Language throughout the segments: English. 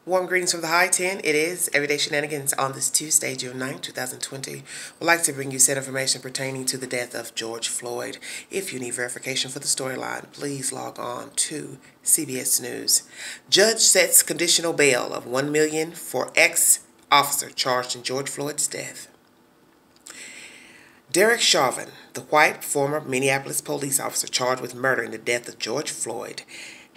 Warm greetings from the High 10. It is Everyday Shenanigans on this Tuesday, June 9, 2020. We'd like to bring you said information pertaining to the death of George Floyd. If you need verification for the storyline, please log on to CBS News. Judge sets conditional bail of $1 million for ex-officer charged in George Floyd's death. Derek Chauvin, the white former Minneapolis police officer charged with murder in the death of George Floyd,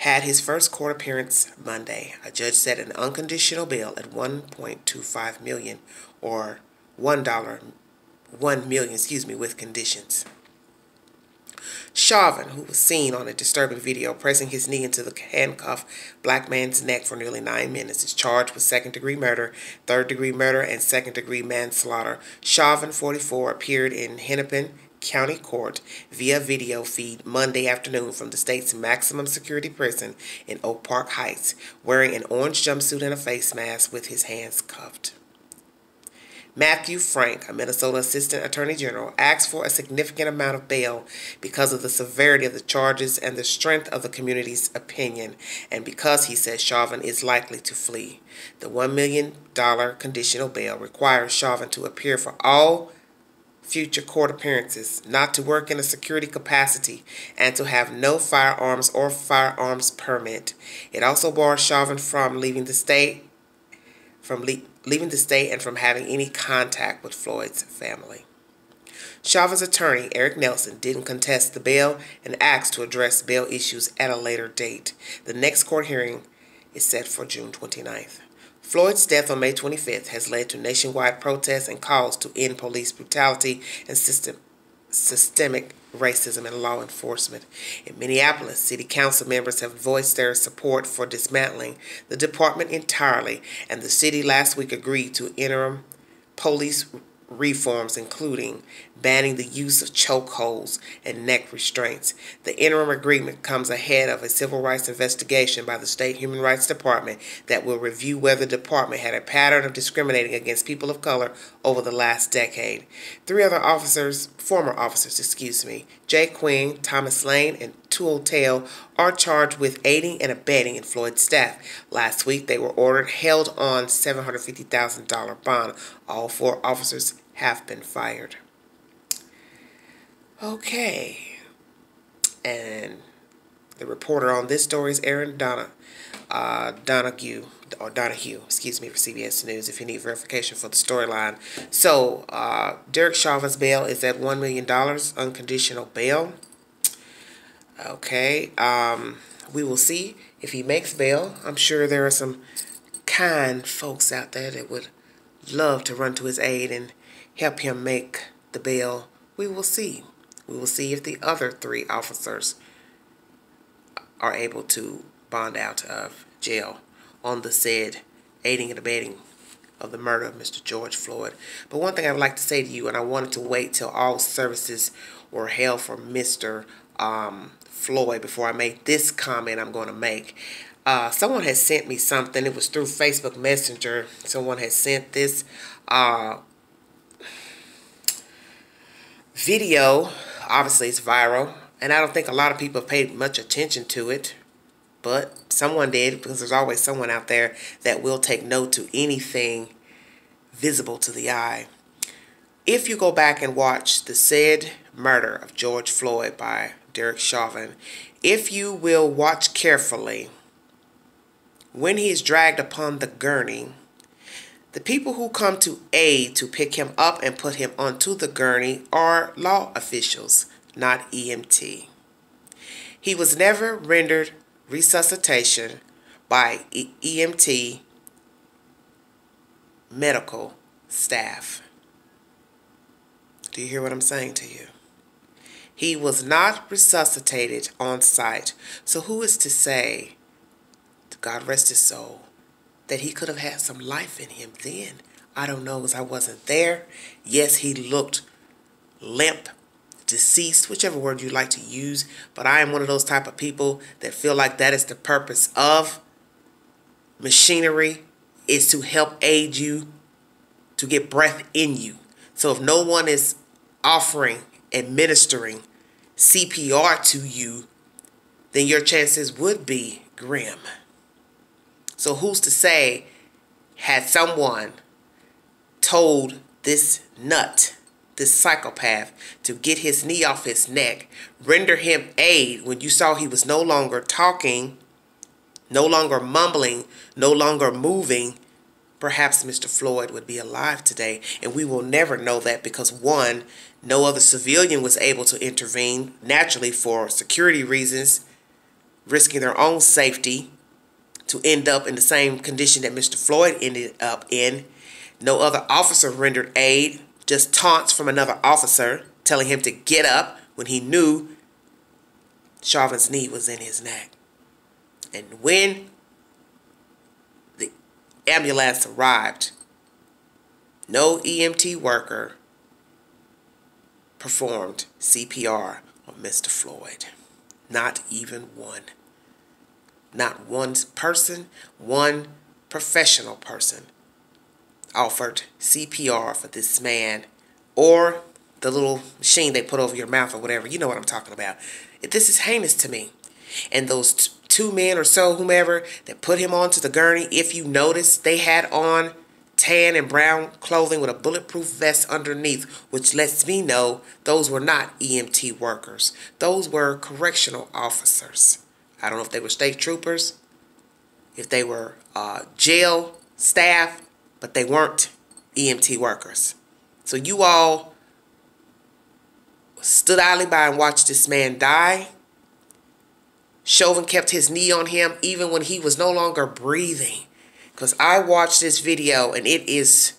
had his first court appearance Monday. A judge set an unconditional bail at $1.25 million, or $1 million, with conditions. Chauvin, who was seen on a disturbing video pressing his knee into the handcuffed black man's neck for nearly 9 minutes, is charged with second-degree murder, third-degree murder, and second-degree manslaughter. Chauvin, 44, appeared in Hennepin County Court via video feed Monday afternoon from the state's maximum security prison in Oak Park Heights, wearing an orange jumpsuit and a face mask with his hands cuffed. Matthew Frank, a Minnesota Assistant Attorney General, asked for a significant amount of bail because of the severity of the charges and the strength of the community's opinion, and because he says Chauvin is likely to flee. The $1 million conditional bail requires Chauvin to appear for all future court appearances, not to work in a security capacity, and to have no firearms or firearms permit. It also bars Chauvin from leaving the state and from having any contact with Floyd's family. Chauvin's attorney, Eric Nelson, didn't contest the bail and asked to address bail issues at a later date. The next court hearing is set for June 29th. Floyd's death on May 25th has led to nationwide protests and calls to end police brutality and systemic racism in law enforcement. In Minneapolis, city council members have voiced their support for dismantling the department entirely, and the city last week agreed to interim police reforms, including banning the use of chokeholds and neck restraints. The interim agreement comes ahead of a civil rights investigation by the state human rights department that will review whether the department had a pattern of discriminating against people of color over the last decade. Three other former officers, Jay Quinn, Thomas Lane, and Tuol Tail, are charged with aiding and abetting in Floyd's death. Last week, they were held on $750,000 bond. All four officers have been fired. Okay. And the reporter on this story is Aaron Donahue, for CBS News, if you need verification for the storyline. So, Derek Chauvin's bail is at $1 million, unconditional bail. Okay, we will see if he makes bail. I'm sure there are some kind folks out there that would love to run to his aid and help him make the bail. We will see. We will see if the other three officers are able to bond out of jail on the said aiding and abetting of the murder of Mr. George Floyd. But one thing I'd like to say to you, and I wanted to wait till all services were held for Mr. Floyd before I made this comment I'm going to make. Someone has sent me something. It was through Facebook Messenger. Someone has sent this video. Obviously, it's viral, and I don't think a lot of people have paid much attention to it, but someone did, because there's always someone out there that will take note to anything visible to the eye. If you go back and watch the said murder of George Floyd by Derek Chauvin, if you will watch carefully, when he is dragged upon the gurney, the people who come to aid to pick him up and put him onto the gurney are law officials, not EMT. He was never rendered resuscitation by EMT medical staff. Do you hear what I'm saying to you? He was not resuscitated on site. So who is to say, to God rest his soul, that he could have had some life in him then? I don't know, because I wasn't there. Yes, he looked limp, deceased, whichever word you like to use. But I am one of those type of people that feel like that is the purpose of machinery, is to help aid you to get breath in you. So if no one is administering CPR to you, then your chances would be grim. So who's to say, had someone told this nut, this psychopath, to get his knee off his neck, render him aid when you saw he was no longer talking, no longer mumbling, no longer moving, perhaps Mr. Floyd would be alive today. And we will never know that because, one, no other civilian was able to intervene, naturally for security reasons, risking their own safety to end up in the same condition that Mr. Floyd ended up in. No other officer rendered aid, just taunts from another officer telling him to get up when he knew Chauvin's knee was in his neck. And when the ambulance arrived, no EMT worker performed CPR on Mr. Floyd. Not even one. Not one person, one professional person offered CPR for this man, or the little machine they put over your mouth or whatever. You know what I'm talking about. This is heinous to me. And those two men or so, whomever, that put him onto the gurney, if you notice, they had on tan and brown clothing with a bulletproof vest underneath, which lets me know those were not EMT workers. Those were correctional officers. I don't know if they were state troopers, if they were jail staff, but they weren't EMT workers. So you all stood idly by and watched this man die. Chauvin kept his knee on him even when he was no longer breathing. Because I watched this video and it is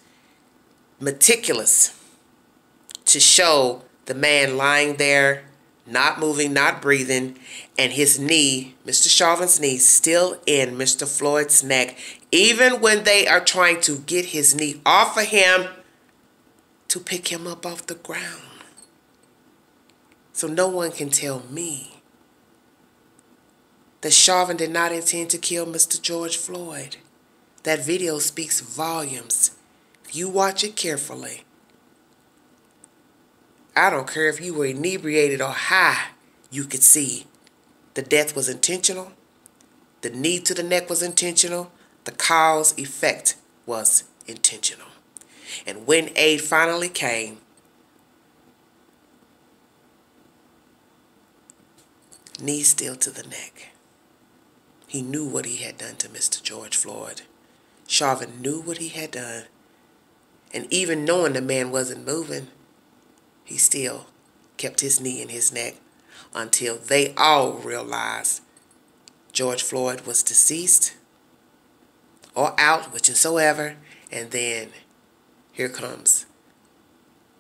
meticulous to show the man lying there, not moving, not breathing, and his knee, Mr. Chauvin's knee, still in Mr. Floyd's neck, even when they are trying to get his knee off of him to pick him up off the ground. So no one can tell me that Chauvin did not intend to kill Mr. George Floyd. That video speaks volumes. If you watch it carefully, I don't care if you were inebriated or high, you could see the death was intentional, the knee to the neck was intentional, the cause effect was intentional. And when aid finally came, knee still to the neck. He knew what he had done to Mr. George Floyd. Chauvin knew what he had done. And even knowing the man wasn't moving, he still kept his knee in his neck until they all realized George Floyd was deceased or out, whichsoever. And then here comes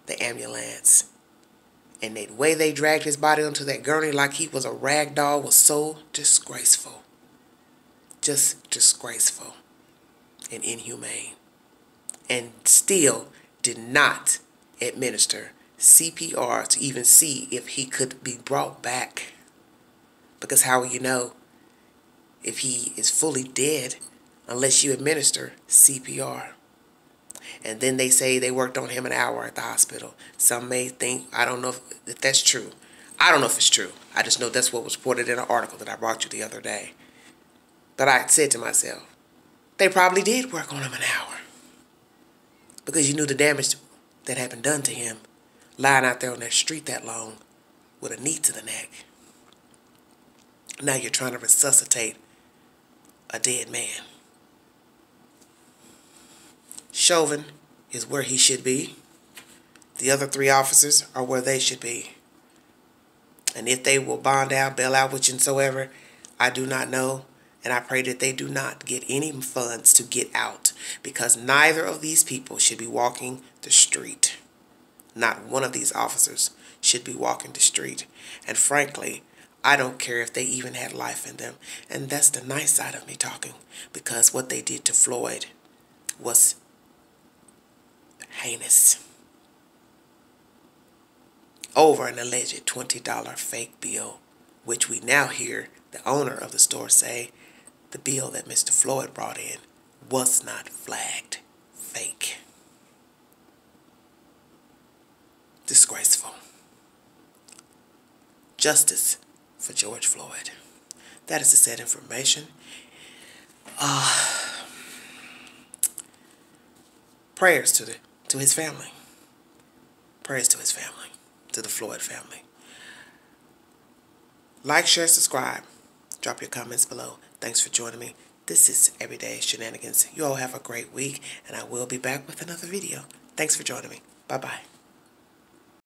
the ambulance. And the way they dragged his body onto that gurney like he was a rag doll was so disgraceful. Just disgraceful and inhumane. And still did not administer CPR to even see if he could be brought back. Because how will you know if he is fully dead unless you administer CPR? And then they say they worked on him an hour at the hospital. Some may think, I don't know if that's true. I don't know if it's true. I just know that's what was reported in an article that I brought you the other day. But I said to myself, they probably did work on him an hour. Because you knew the damage that had been done to him lying out there on that street that long with a knee to the neck. Now you're trying to resuscitate a dead man. Chauvin is where he should be. The other three officers are where they should be. And if they will bond out, bail out, whichsoever, I do not know. And I pray that they do not get any funds to get out. Because neither of these people should be walking the street. Not one of these officers should be walking the street. And frankly, I don't care if they even had life in them. And that's the nice side of me talking. Because what they did to Floyd was heinous. Over an alleged $20 fake bill, which we now hear the owner of the store say the bill that Mr. Floyd brought in was not flagged fake. Disgraceful. Justice for George Floyd. That is the said information. Prayers to his family. Prayers to his family, to the Floyd family. Like, share, subscribe. Drop your comments below. Thanks for joining me. This is Everyday Shenanigans. You all have a great week, and I will be back with another video. Thanks for joining me. Bye-bye.